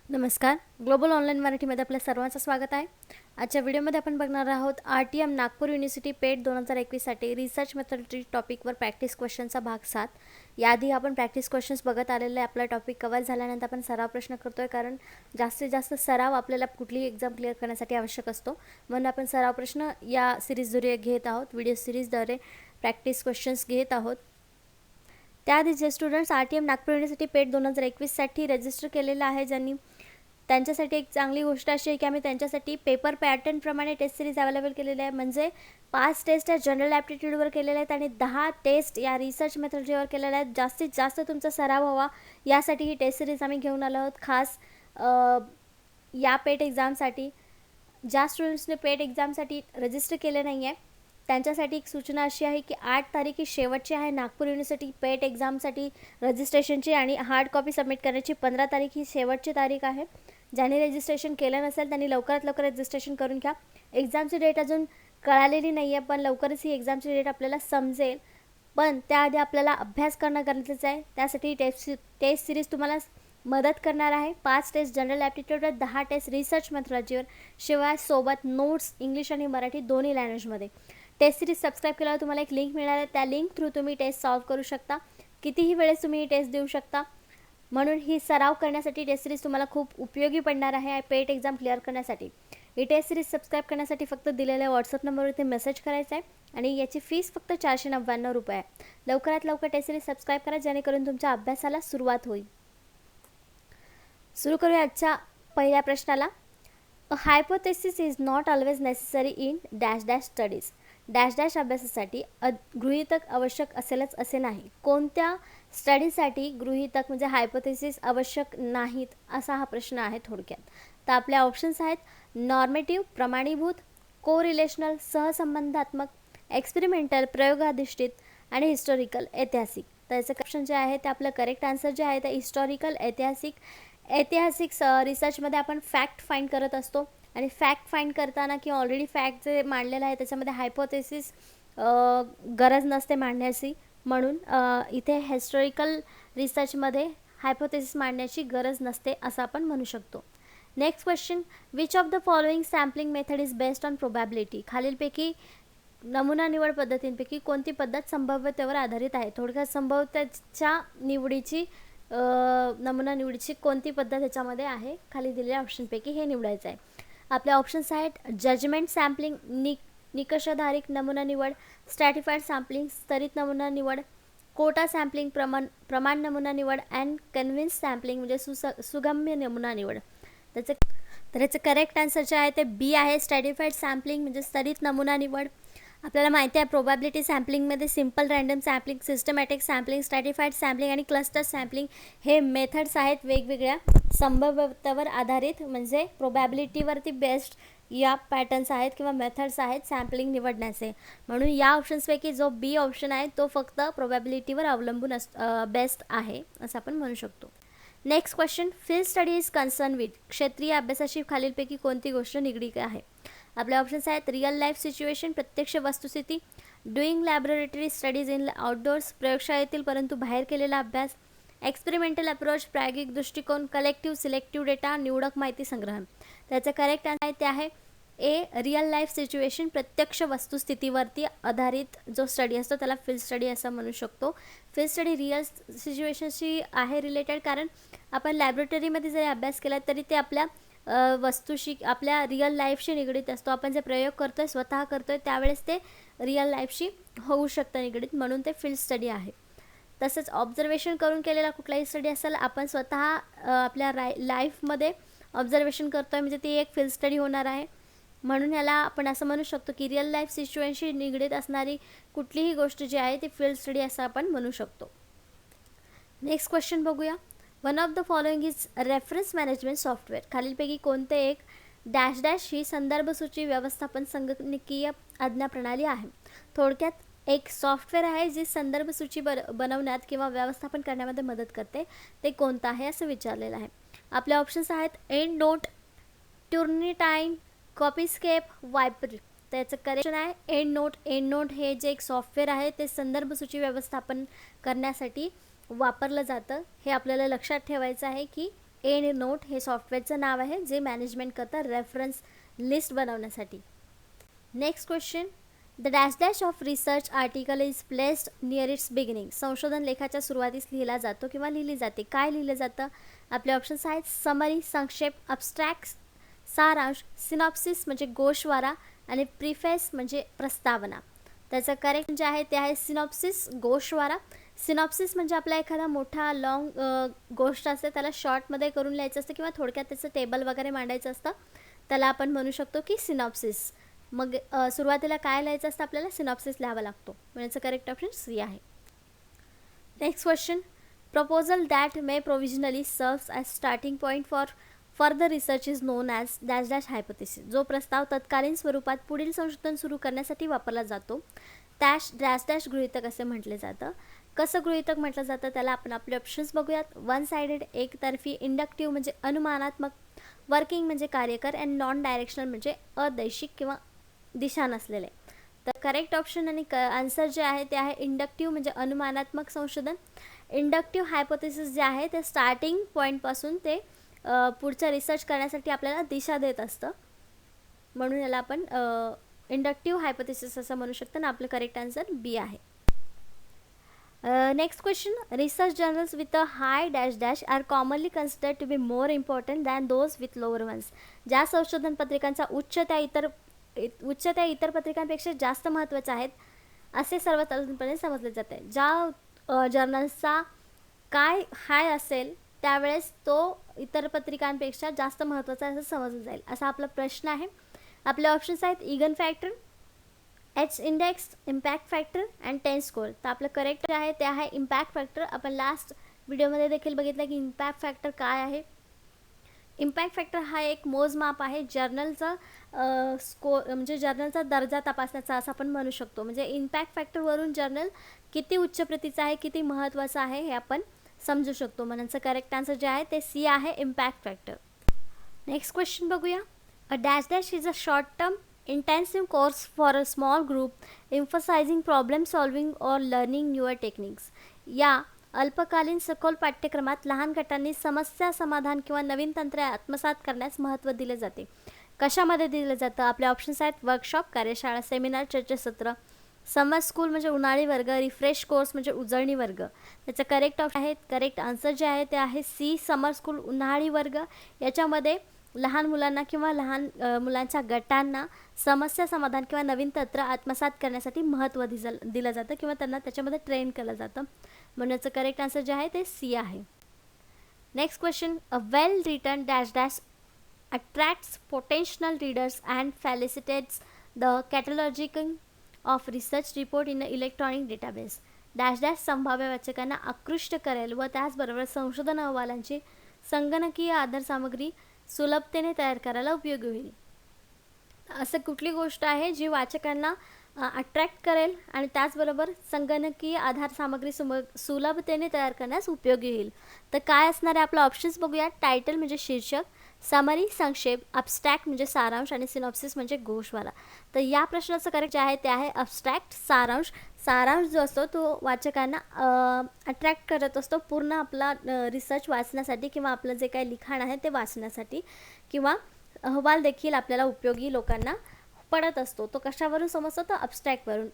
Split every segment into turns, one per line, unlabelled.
नमस्कार. Global online मराठीमध्ये आपल्या सर्वांचं स्वागत आहे. आजच्या व्हिडिओमध्ये आपण बघणार आहोत RTM नागपूर युनिव्हर्सिटी पेट 2021साठी रिसर्च मेथडॉलॉजी टॉपिकवर प्रॅक्टिस क्वेश्चनचा भाग 7. याआधी आपण प्रॅक्टिस क्वेश्चन्स बघत आलेले आहे. आपला टॉपिक कव्हर झाल्यानंतर आपण सराव प्रश्न करतोय, कारण जास्तीत जास्त सराव आपल्याला कुठलीही एक्झाम क्लिअर करण्यासाठी आवश्यक असतो. म्हणून आपण सराव प्रश्न या सिरीजद्वारे घेत आहोत. व्हिडिओ सिरीजद्वारे प्रॅक्टिस क्वेश्चन्स घेत आहोत. त्याआधी जे स्टुडंट्स RTM नागपूर युनिव्हर्सिटी पेट 2021साठी रजिस्टर केलेलं आहे, ज्यांनी त्यांच्यासाठी एक चांगली गोष्ट अशी आहे की आम्ही त्यांच्यासाठी पेपर पॅटर्न प्रमाणे टेस्ट सिरीज अवेलेबल केलेले आहे. म्हणजे 5 टेस्ट या जनरल ॲप्टिट्यूडवर केलेल्या आहेत आणि 10 टेस्ट या रिसर्च मेथडॉलॉजीवर केलेल्या आहेत. जास्तीत जास्त तुमचा सराव व्हावा यासाठी ही टेस्ट सिरीज आम्ही घेऊन आलो आहोत, खास या पेट एक्झामसाठी. ज्या स्टुडंट्सने पेट एक्झामसाठी रजिस्टर केले नाही आहे त्यांच्यासाठी एक सूचना अशी आहे की 8 तारीख ही शेवटची आहे नागपूर युनिव्हर्सिटी पेट एक्झामसाठी रजिस्ट्रेशनची, आणि हार्ड कॉपी सबमिट करण्याची 15 तारीख ही शेवटची तारीख आहे. ज्यांनी रजिस्ट्रेशन केलं नसेल त्यांनी लवकरात लवकर रजिस्ट्रेशन करून घ्या. एक्झामची डेट अजून कळालेली नाही आहे, पण लवकरच ही एक्झामची डेट आपल्याला समजेल. पण त्याआधी आपल्याला अभ्यास करणं गरजेचं आहे. त्यासाठी टेस्ट सिरीज तुम्हाला मदत करणार आहे. 5 टेस्ट जनरल ॲप्टिट्यूडवर, 10 टेस्ट रिसर्च मेथडॉलॉजीवर, शिवाय सोबत नोट्स इंग्लिश आणि मराठी दोन्ही लँग्वेजमध्ये. टेस्ट सिरीज सबस्क्राईब केल्यावर तुम्हाला एक लिंक मिळणार आहे. त्या लिंक थ्रू तुम्ही टेस्ट सॉल्व करू शकता. कितीही वेळेस तुम्ही ही टेस्ट देऊ शकता. म्हणून ही सराव करण्यासाठी टेस्ट सिरीज तुम्हाला खूप उपयोगी पडणार आहे पेट एक्झाम क्लिअर करण्यासाठी. ही टेस्ट सिरीज सबस्क्राईब करण्यासाठी फक्त दिलेल्या व्हॉट्सअप नंबरवरती मेसेज करायचा आहे आणि याची फीस फक्त 499 रुपये आहे. लवकरात लवकर टेस्ट सिरीज सबस्क्राईब करा, जेणेकरून तुमच्या अभ्यासाला सुरुवात होईल. सुरू करूया आजच्या पहिल्या प्रश्नाला. A hypothesis is not always necessary in dash dash studies. Dash dash अभ्यासासाठी गृहीतक आवश्यक असेलच असे नाही. कोणत्या स्टडीसाठी गृहीतक म्हणजे हायपोथेसिस आवश्यक नाहीत, असा हा प्रश्न आहे थोडक्यात. तर आपल्या ऑप्शन्स आहेत नॉर्मेटिव्ह प्रमाणीभूत, कोरिलेशनल सहसंबंधात्मक, एक्सपेरिमेंटल प्रयोगाधिष्ठित आणि हिस्टॉरिकल ऐतिहासिक. तर याचं ऑप्शन जे आहे ते आपलं करेक्ट आन्सर जे आहे ते हिस्टॉरिकल ऐतिहासिक. ऐतिहासिक रिसर्चमध्ये आपण फॅक्ट फाईंड करत असतो, आणि फॅक्ट फाईंड करताना किंवा ऑलरेडी फॅक्ट जे मांडलेलं आहे त्याच्यामध्ये हायपोथेसिस गरज नसते मांडण्याची. म्हणून इथे हिस्टॉरिकल रिसर्चमध्ये हायपोथेसिस मांडण्याची गरज नसते असं आपण म्हणू शकतो. Next question. Which of the following sampling method is based on probability. खालीलपैकी नमुना निवड पद्धतींपैकी कोणती पद्धत संभाव्यतेवर आधारित आहे. थोडक्यात संभाव्यतेच्या निवडीची नमुना निवडीची कोणती पद्धत ह्याच्यामध्ये आहे, खाली दिलेल्या ऑप्शनपैकी हे निवडायचं आहे. आपले ऑप्शन्स आहेत जजमेंट सॅम्पलिंग, निकषाधारित नमुना निवड, स्ट्रॅटिफाईड सॅम्पलिंग स्तरित नमुना निवड, कोटा सॅम्पलिंग प्रमाण नमुना निवड, अँड कन्व्हिन्स सॅम्पलिंग म्हणजे सुगम्य नमुना निवड. तर याचं करेक्ट आन्सर जे आहे ते बी आहे, स्ट्रॅटिफाईड सॅम्पलिंग म्हणजे स्तरित नमुना निवड. आपल्याला माहिती आहे प्रोबॅबिलिटी सॅम्पलिंगमध्ये simple random sampling, systematic sampling, stratified sampling आणि क्लस्टर सॅम्पलिंग हे मेथड्स आहेत वेगवेगळ्या संभाव्यतेवर आधारित, म्हणजे प्रोबॅबिलिटीवरती बेस्ड या पॅटर्न्स आहेत किंवा मेथड्स आहेत सॅम्पलिंग निवडण्याचे. म्हणून या ऑप्शन्सपैकी जो बी ऑप्शन आहे तो फक्त प्रोबॅबिलिटीवर अवलंबून बेस्ट आहे असं आपण म्हणू शकतो. Next question. Field study is concern with. क्षेत्रीय अभ्यासाशी खालीलपैकी कोणती गोष्ट निगडीत आहे. आपले ऑप्शन्स आहेत रिअल लाईफ सिच्युएशन प्रत्यक्ष वस्तुस्थिती, doing laboratory studies in outdoors प्रयोगशाळेतील परंतु बाहेर केलेला अभ्यास, एक्सपेरिमेंटल अप्रोच प्रायोगिक दृष्टिकोन, कलेक्टिव्ह सिलेक्टिव्ह डेटा निवडक माहिती संग्रह. त्याचं करेक्ट आहे ते आहे ए रिअल लाईफ सिच्युएशन प्रत्यक्ष वस्तुस्थितीवरती आधारित जो स्टडी असतो त्याला फील्ड स्टडी असं म्हणू शकतो. फील्ड स्टडी रिअल सिच्युएशनशी आहे रिलेटेड, कारण आपण लॅबोरेटरीमध्ये जरी अभ्यास केला तरी ते आपल्या वस्तूशी आपल्या रिअल लाईफशी निगडीत असतो. आपण जे प्रयोग करतो आहे स्वतः करतो आहे त्यावेळेस ते रिअल लाईफशी होऊ शकतं निगडीत, म्हणून ते फील्ड स्टडी आहे. तसंच ऑब्झर्वेशन करून केलेला कुठलाही स्टडी असेल, आपण स्वतः आपल्या लाईफमध्ये ऑब्झर्वेशन करतो आहे म्हणजे ती एक फील्ड स्टडी होणार आहे. म्हणून याला आपण असं म्हणू शकतो की रिअल लाईफ सिच्युएशनशी निगडीत असणारी कुठलीही गोष्ट जी आहे ती फील्ड स्टडी असं आपण म्हणू शकतो. नेक्स्ट क्वेश्चन बघूया. One of the following is reference management software. खालीलपैकी कोणते एक डॅश डॅश ही संदर्भ सूची व्यवस्थापन संगणकीय आज्ञा प्रणाली आहे. थोडक्यात एक सॉफ्टवेअर आहे जी संदर्भ सूची बनवण्यात किंवा व्यवस्थापन करण्यामध्ये मदत करते. ते कोणतं आहे असं विचारलेलं आहे. आपले ऑप्शन्स आहेत एंड नोट, टर्निटाईम, कॉपीस्केप, वायपर. त्याचं करेक्शन आहे एंड नोट. एंड नोट हे जे एक सॉफ्टवेअर आहे ते संदर्भ सूची व्यवस्थापन करण्यासाठी वापरलं जातं. हे आपल्याला लक्षात ठेवायचं आहे की एंड नोट हे सॉफ्टवेअरचं नाव आहे जे मॅनेजमेंट करतं रेफरन्स लिस्ट बनवण्यासाठी. Next question, the dash dash of research article is placed near it's beginning. संशोधन लेखाच्या सुरुवातीस लिहिला जातो किंवा लिहिली जाते. काय लिहिलं जातं? आपले ऑप्शन्स आहेत समरी संक्षेप, अब्स्ट्रॅक्ट सारांश, सिनॉप्सिस म्हणजे गोषवारा आणि प्रिफेस म्हणजे प्रस्तावना. त्याचं करेक्ट जे आहे ते आहे सिनॉप्सिस गोषवारा. सिनॉप्सिस म्हणजे आपला एखादा मोठा लॉंग गोष्ट असते त्याला शॉर्टमध्ये करून लिहायचं असतं किंवा थोडक्यात त्याचं टेबल वगैरे मांडायचं असतं, त्याला आपण म्हणू शकतो की सिनॉप्सिस. मग सुरुवातीला काय लिहायचं असतं आपल्याला? सिनॉप्सिस लिहावा लागतो. म्हणजे करेक्ट ऑप्शन सी आहे. Next question, proposal that may प्रोव्हिजनली serves as starting point for further research is non as dash dash hypothesis. जो प्रस्ताव तत्कालीन स्वरूपात पुढील संशोधन सुरू करण्यासाठी वापरला जातो त्यास डॅश डॅश गृहीतक असे म्हटले जातं. कसं गृहीतक म्हटलं जातं त्याला आपण आपले ऑप्शन्स बघूयात. वन साइडेड एकतर्फी, इंडक्टिव्ह म्हणजे अनुमानात्मक, वर्किंग म्हणजे कार्यकर, अँड नॉन डायरेक्शनल म्हणजे अदैशिक किंवा दिशा नसलेले. तर करेक्ट ऑप्शन आणि आन्सर जे आहे ते आहे इंडक्टिव्ह म्हणजे अनुमानात्मक संशोधन. इंडक्टिव्ह हायपोथेसिस जे आहे ते स्टार्टिंग पॉईंटपासून ते पुढचा रिसर्च करण्यासाठी आपल्याला दिशा देत असतं, म्हणून याला आपण इंडक्टिव्ह हायपोथेसिस असं म्हणू शकतो. आणि आपलं करेक्ट आन्सर बी आहे. Next question, research journals with a high dash dash are commonly considered to be more important than those with lower ones. ज्या संशोधन पत्रिकांचा उच्च त्या इतर पत्रिकांपेक्षा जास्त महत्त्वाच्या आहेत असे सर्वसाधारणपणे समजले जाते. ज्या जर्नल्सचा काय हाय असेल त्यावेळेस तो इतर पत्रिकांपेक्षा जास्त महत्त्वाचा असं समजलं जाईल, असा आपला प्रश्न आहे. आपले ऑप्शन्स आहेत eigen factor, H index, impact factor and 10 score. तर आपलं करेक्ट जे आहे ते आहे इम्पॅक्ट फॅक्टर. आपण लास्ट व्हिडिओमध्ये देखील बघितलं की इम्पॅक्ट फॅक्टर काय आहे. इम्पॅक्ट फॅक्टर हा एक मोजमाप आहे जर्नलचा स्कोर म्हणजे जर्नलचा दर्जा तपासण्याचा असं आपण म्हणू शकतो. म्हणजे इम्पॅक्ट फॅक्टरवरून जर्नल किती उच्च प्रतीचं आहे, किती महत्त्वाचं आहे हे आपण समजू शकतो. म्हणूनचं करेक्ट आन्सर जे आहे ते सी आहे इम्पॅक्ट फॅक्टर. नेक्स्ट क्वेश्चन बघूया. अ dash dash is a short term intensive course for a small group emphasizing problem solving or learning newer techniques. या अल्पकालीन सखोल पाठ्यक्रमात लहान गटांनी समस्या समाधान किंवा नवीन तंत्रे आत्मसात करण्यास महत्त्व दिले जाते. कशामध्ये दिलं जातं? आपले ऑप्शन्स आहेत वर्कशॉप, कार्यशाळा, सेमिनार, चर्चासत्र, समर स्कूल म्हणजे उन्हाळी वर्ग, रिफ्रेश कोर्स म्हणजे उजळणी वर्ग. त्याचं करेक्ट ऑप्शन आहे करेक्ट आन्सर जे आहे ते आहे सी समर स्कूल उन्हाळी वर्ग. याच्यामध्ये लहान मुलांना किंवा लहान मुलांच्या गटांना समस्या समाधान किंवा नवीन तंत्र आत्मसात करण्यासाठी महत्त्व दिलं जातं किंवा त्यांना त्याच्यामध्ये ट्रेन केलं जातं. म्हणून याचं करेक्ट आन्सर जे आहे ते सी आहे. Next question, a well written dash dash attracts potential readers and facilitates the cataloguing of research report in a electronic database. Dash dash संभाव्य वाचकांना आकृष्ट करेल व त्याचबरोबर संशोधन अहवालांची संगणकीय आधारसामग्री सुलभतेने तयार करायला उपयोगी होईल. असं कुठली गोष्ट आहे जी वाचकांना अट्रॅक्ट करेल आणि त्याचबरोबर संगणकीय आधार सामग्री सुलभतेने तयार करण्यास उपयोगी होईल? तर काय असणार आहे आपलं ऑप्शन्स बघूया. टायटल म्हणजे शीर्षक, समरी संक्षेप, अब्स्ट्रॅक्ट म्हणजे सारांश आणि सिनॉप्सिस म्हणजे गोषवारा. तर या प्रश्नाचं करेक्ट जे आहे ते आहे अब्स्ट्रॅक्ट सारांश. सारांश जो असतो तो वाचकांना अट्रॅक्ट करत असतो पूर्ण आपला रिसर्च वाचण्यासाठी किंवा आपलं जे काही लिखाण आहे ते वाचण्यासाठी किंवा अहवाल देखील आपल्याला उपयोगी लोकांना पडत असतो. तो कशावरून समजतो? तो अब्स्ट्रॅक्टवरून.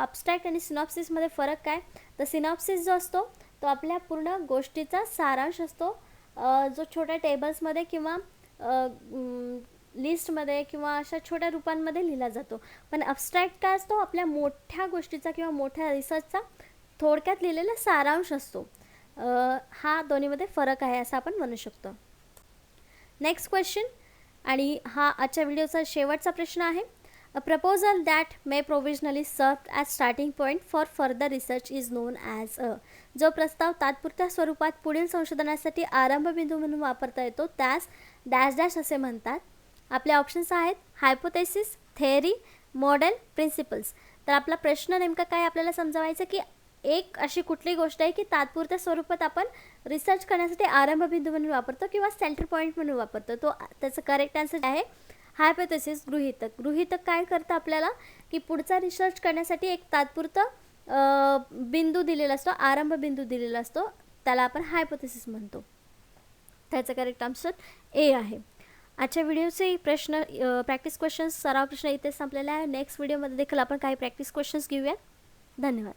अब्स्ट्रॅक्ट आणि सिनॉप्सिसमध्ये फरक काय? तर सिनॉप्सिस जो असतो तो आपल्या पूर्ण गोष्टीचा सारांश असतो, जो छोट्या टेबल्समध्ये किंवा लिस्टमध्ये किंवा अशा छोट्या रूपांमध्ये लिहिला जातो. पण अब्स्ट्रॅक्ट काय असतो? आपल्या मोठ्या गोष्टीचा किंवा मोठ्या रिसर्चचा थोडक्यात लिहिलेला सारांश असतो. हा दोन्हीमध्ये फरक आहे असं आपण म्हणू शकतो. नेक्स्ट क्वेश्चन, आणि हा आजच्या व्हिडिओचा शेवटचा प्रश्न आहे. अ प्रपोजल दॅट मे प्रोव्हिजनली सर्व as starting point for further research is non as a. जो प्रस्ताव तात्पुरत्या स्वरूपात पुढील संशोधनासाठी आरंभबिंदू म्हणून वापरता येतो त्यास डॅश डॅश असे म्हणतात. आपले ऑप्शन्स आहेत हायपोथेसिस, थेअरी, मॉडेल, प्रिन्सिपल्स. तर आपला प्रश्न नेमका काय आपल्याला समजावायचं की एक अशी कुठली गोष्ट आहे की तात्पुरत्या स्वरूपात आपण रिसर्च करण्यासाठी आरंभबिंदू म्हणून वापरतो किंवा सेंटर पॉईंट म्हणून वापरतो. तो त्याचं करेक्ट आन्सर आहे हायपोथेसिस गृहीतक. गृहीतक काय करतं आपल्याला की पुढचा रिसर्च करण्यासाठी एक तात्पुरतं बिंदू दिलेला असतो, आरंभ बिंदू दिलेला असतो, त्याला आपण हायपोथेसिस म्हणतो. त्याचं करेक्ट आन्सर ए आहे. आजच्या व्हिडिओचे प्रश्न प्रॅक्टिस क्वेश्चन्स सराव प्रश्न इथे संपलेला आहे. नेक्स्ट व्हिडिओमध्ये देखील आपण काही प्रॅक्टिस क्वेश्चन्स घेऊया. धन्यवाद.